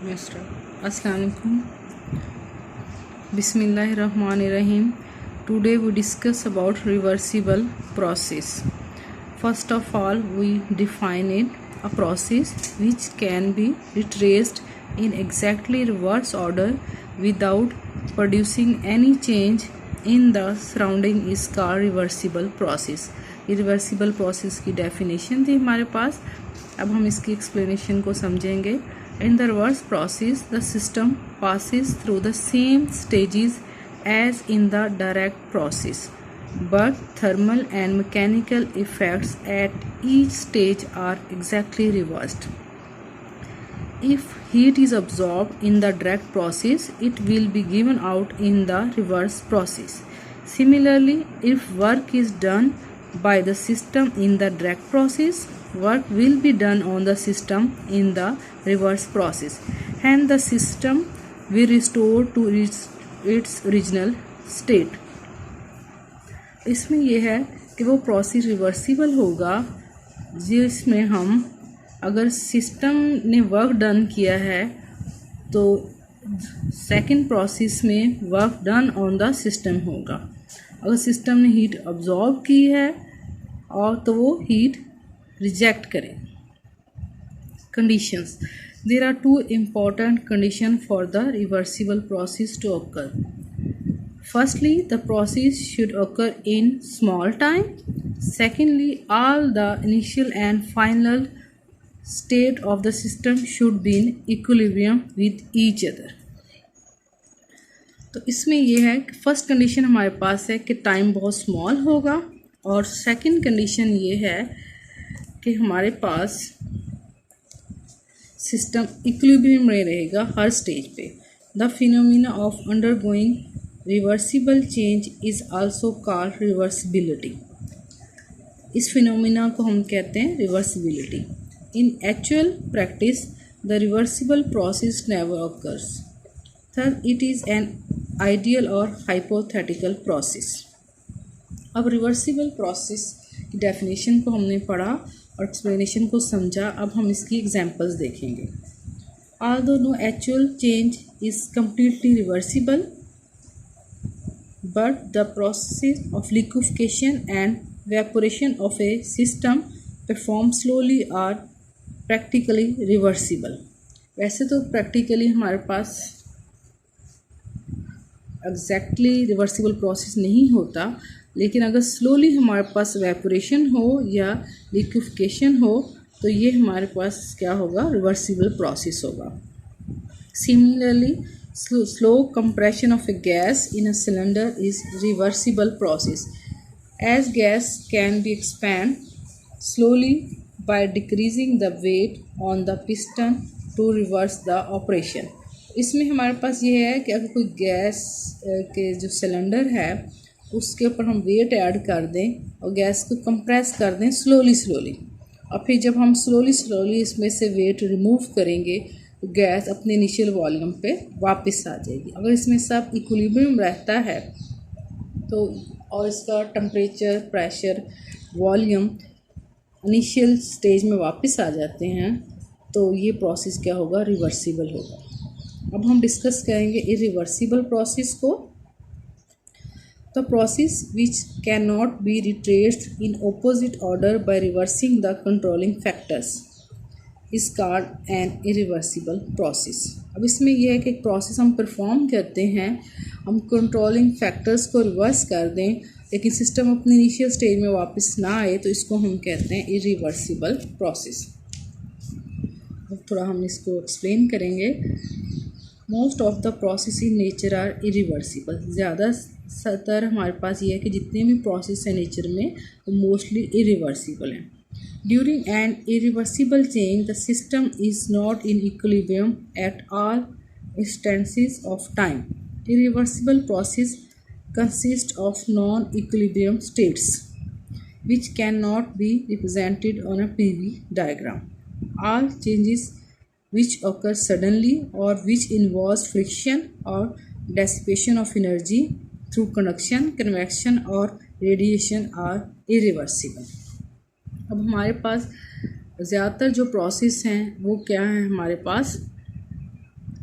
Mister अस्सलाम वालेकुम बिस्मिल्लाहिर्रहमानिर्रहीम. Today we discuss about reversible process. First of all, we define it a process which can be retraced in exactly reverse order without producing any change in the surrounding is called reversible process. Irreversible process की definition थी हमारे पास. अब हम इसकी explanation को समझेंगे. In the reverse process, the system passes through the same stages as in the direct process, but thermal and mechanical effects at each stage are exactly reversed. If heat is absorbed in the direct process, it will be given out in the reverse process. Similarly, if work is done by the system in the direct process, work will be done on the system in the reverse process, and the system will restore to its original state. इसमें यह है कि वो process reversible होगा जिसमें हम अगर system ने वर्क डन किया है तो सेकंड प्रोसेस में work done on the system होगा. अगर सिस्टम ने हीट अब्जॉर्ब की है और तो वो हीट रिजेक्ट करें. Conditions. There are two important conditions for the reversible process to occur. Firstly, the process should occur in small time. Secondly, all the initial and final state of the system should be in equilibrium with each other. तो इसमें यह है कि first condition हमारे पास है कि time बहुत small होगा और सेकंड कंडीशन ये है कि हमारे पास सिस्टम इक्विलिब्रियम में रहेगा हर स्टेज पे. The phenomena of undergoing reversible change is also called reversibility. इस फिनोमिना को हम कहते हैं reversibility. In actual practice the reversible process never occurs. Third, it is an ideal और हाइपोथेटिकल प्रोसेस. अब रिवर्सिबल प्रोसेस की डेफिनेशन को हमने पढ़ा और एक्सप्लेनेशन को समझा. अब हम इसकी एग्जांपल्स देखेंगे. Although no actual change is completely reversible, but the process of liquefaction and evaporation of a system performed slowly are practically reversible. वैसे तो प्रैक्टिकली हमारे पास एग्जैक्टली रिवर्सिबल प्रोसेस नहीं होता, लेकिन अगर स्लोली हमारे पास वेपोरेशन हो या लिक्विफिकेशन हो तो ये हमारे पास क्या होगा, रिवर्सिबल प्रोसेस होगा. Similarly, slow compression of a gas in a cylinder is reversible process as gas can be expand slowly by decreasing the weight on the piston to reverse the operation. इसमें हमारे पास ये है कि अगर कोई gas के जो सिलेंडर है उसके ऊपर हम वेट ऐड कर दें और गैस को कंप्रेस कर दें स्लोली और फिर जब हम स्लोली इसमें से वेट रिमूव करेंगे तो गैस अपने इनिशियल वॉल्यूम पे वापस आ जाएगी. अगर इसमें सब इक्विलिब्रियम रहता है तो और इसका temperature, pressure, volume initial stage में वापस आ जाते हैं तो ये प्रोसेस क्या होगा, रिवर्सिबल होगा. अब हम डिस्कस करेंगे इरिवर्सिबल प्रोसेस को. The process which cannot be retraced in opposite order by reversing the controlling factors is called an irreversible process. अब इसमें यह है कि एक प्रोसेस हम परफॉर्म करते हैं, हम कंट्रोलिंग फैक्टर्स को रिवर्स कर दें लेकिन सिस्टम अपनी इनिशियल स्टेज में वापस ना आए तो इसको हम कहते हैं इरिवर्सिबल प्रोसेस. अब थोड़ा हम इसको एक्सप्लेन करेंगे. Most of the process in nature are irreversible. ज़्यादातर हमारे पास ये है कि जितने भी प्रोसेस हैं नेचर में वो मोस्टली इरिवर्सिबल हैं. During an irreversible change the system is not in equilibrium at all instances of time. Irreversible process consist of non equilibrium states which cannot be represented on a PV diagram. All changes which occur suddenly or which involves friction or dissipation of energy through conduction, convection or radiation are irreversible. अब हमारे पास ज़्यादातर जो process हैं वो क्या है, हमारे पास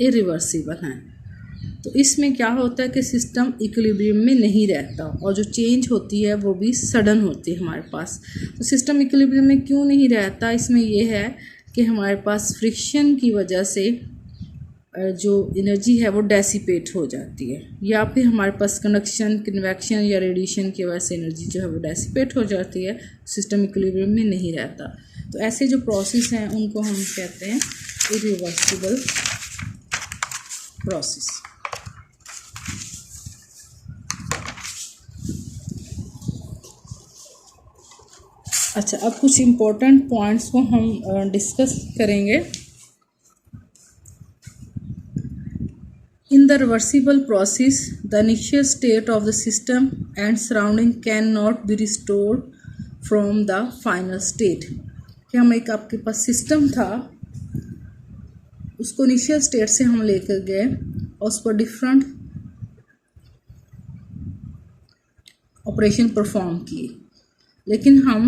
irreversible हैं। तो इसमें क्या होता है कि सिस्टम इक्विलिब्रियम में नहीं रहता और जो चेंज होती है वो भी सडन होती है हमारे पास। तो सिस्टम इक्विलिब्रियम में क्यों नहीं रहता, इसमें ये है कि हमारे पास फ्रिक्शन की वजह से जो एनर्जी है वो डेसिपेट हो जाती है, या फिर हमारे पास कंडक्शन, कन्वेक्शन या रेडिएशन की वजह से एनर्जी जो है वो डेसिपेट हो जाती है, सिस्टम इक्विलिब्रियम में नहीं रहता। तो ऐसे जो प्रोसेस हैं उनको हम कहते हैं इरिवर्सिबल प्रोसेस। अच्छा, अब कुछ इम्पोर्टेंट पॉइंट्स को हम डिस्कस करेंगे। In the reversible process, the initial state of the system and surrounding cannot be restored from the final state। कि हम एक आपके पास सिस्टम था, उसको इनिशियल स्टेट से हम लेकर गए और उस पर डिफरेंट ऑपरेशन परफॉर्म किए, लेकिन हम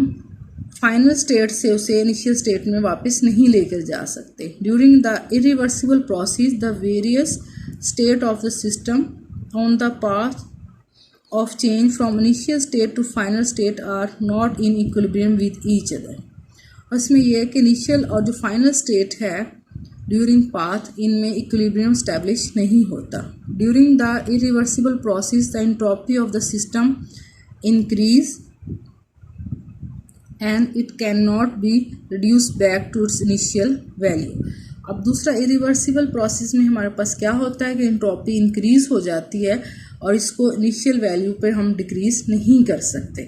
फाइनल स्टेट से उसे इनिशियल स्टेट में वापस नहीं लेकर जा सकते। During the irreversible process the various state of the system on the path of change from initial state to final state are not in equilibrium with each other। और इसमें यह है कि इनिशियल और जो फाइनल स्टेट है during path, इनमें equilibrium establish नहीं होता। During the irreversible process the entropy of the system increase and it can not be reduce back to its initial value. अब दूसरा इरिवर्सिबल प्रोसेस में हमारे पास क्या होता है कि एंट्रोपी इंक्रीज़ हो जाती है और इसको इनिशियल वैल्यू पर हम डिक्रीज़ नहीं कर सकते।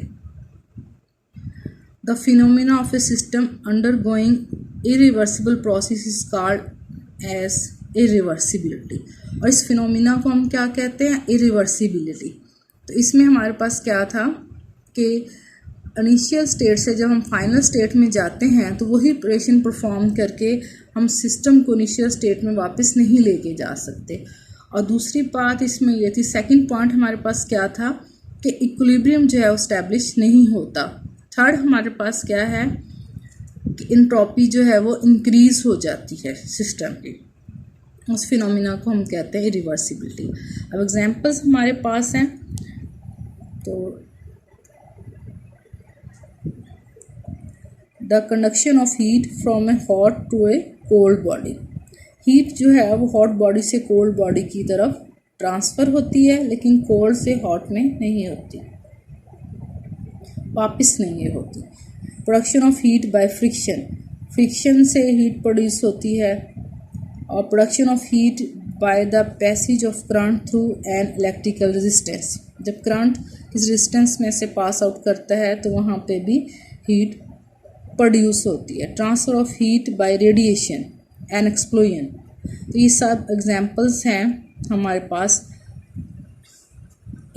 The phenomena of a system undergoing irreversible process is called as irreversibility. और इस फिनोमिना को हम क्या कहते हैं, इरिवर्सिबिलिटी। तो इसमें हमारे पास क्या था कि इनिशियल स्टेट से जब हम फाइनल स्टेट में जाते हैं तो वही ऑपरेशन परफॉर्म करके हम सिस्टम को इनिशियल स्टेट में वापस नहीं लेके जा सकते। और दूसरी बात इसमें यह थी, सेकंड पॉइंट हमारे पास क्या था कि इक्विलिब्रियम जो है एस्टैब्लिश नहीं होता। थर्ड हमारे पास क्या है कि एंट्रोपी जो है वो इंक्रीज़ हो जाती है सिस्टम की। उस फिनोमिना को हम कहते हैं इरिवर्सिबिलिटी। अब एग्जांपल्स हमारे पास हैं, तो the conduction of heat from a hot to a cold body. Heat जो है वो हॉट बॉडी से कोल्ड बॉडी की तरफ ट्रांसफ़र होती है, लेकिन कोल्ड से हॉट में नहीं होती, वापस नहीं होती। Production of heat by friction, friction से हीट प्रोड्यूस होती है। और production of heat by the passage of current through an electrical resistance, जब करंट इस रेजिस्टेंस में से पास आउट करता है तो वहाँ पे भी हीट प्रोड्यूस होती है। Transfer of heat bye radiation and explosion. तो ये सब एग्जांपल्स हैं हमारे पास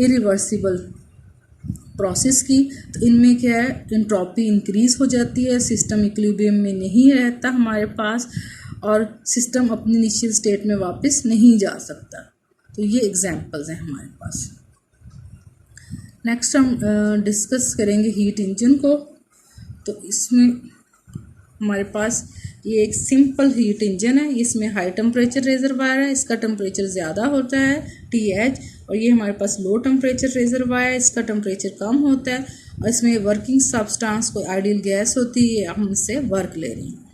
इरिवर्सिबल प्रोसेस की। तो इनमें क्या है, एंट्रोपी इंक्रीज़ हो जाती है, सिस्टम इक्विलिब्रियम में नहीं रहता हमारे पास, और सिस्टम अपनी इनिशियल स्टेट में वापस नहीं जा सकता। तो ये एग्जांपल्स हैं हमारे पास। नेक्स्ट हम डिस्कस करेंगे हीट इंजन को। तो इसमें हमारे पास ये एक सिंपल हीट इंजन है, इसमें हाई टेम्परेचर रेजरवायर है, इसका टेम्परेचर ज़्यादा होता है TH, और ये हमारे पास लो टेम्परेचर रेजरवायर है, इसका टेम्परेचर कम होता है। और इसमें वर्किंग सब्सटेंस कोई आइडियल गैस होती है, हम इससे वर्क ले रहे हैं।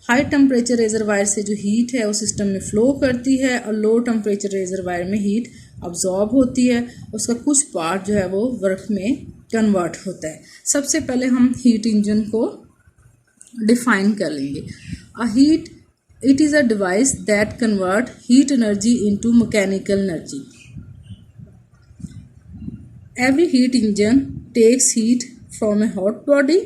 हाई टेम्परेचर रेजरवायर से जो हीट है वो सिस्टम में फ़्लो करती है, और लो टेम्परेचर रेजरवायर में हीट अब्जॉर्ब होती है, उसका कुछ पार्ट जो है वो वर्क में कन्वर्ट होता है। सबसे पहले हम हीट इंजन को डिफाइन कर लेंगे। A heat it is a device that convert heat energy into mechanical energy. Every heat engine takes heat from a hot body,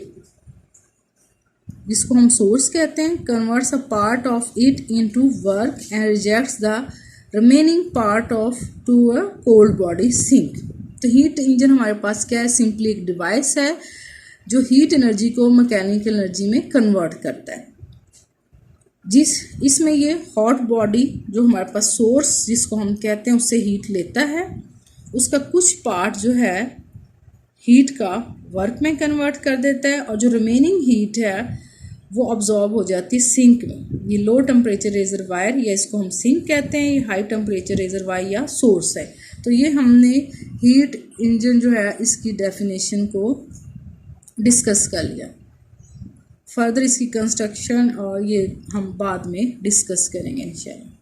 जिसको हम सोर्स कहते हैं, converts a part of it into work and rejects the remaining part of to a cold body sink. तो heat engine हमारे पास क्या है, simply एक डिवाइस है जो हीट एनर्जी को मैकेनिकल एनर्जी में कन्वर्ट करता है। इसमें ये हॉट बॉडी जो हमारे पास सोर्स जिसको हम कहते हैं उससे हीट लेता है, उसका कुछ पार्ट जो है हीट का वर्क में कन्वर्ट कर देता है, और जो रिमेनिंग हीट है वो ऑब्जॉर्ब हो जाती है सिंक में। ये लो टेम्परेचर रिजर्वायर या इसको हम सिंक कहते हैं, ये हाई टेम्परेचर रिजर्वायर या सोर्स है। तो ये हमने हीट इंजन जो है इसकी डेफिनेशन को डिस्कस कर लिया। फर्दर इसकी कंस्ट्रक्शन और ये हम बाद में डिस्कस करेंगे इंशाल्लाह।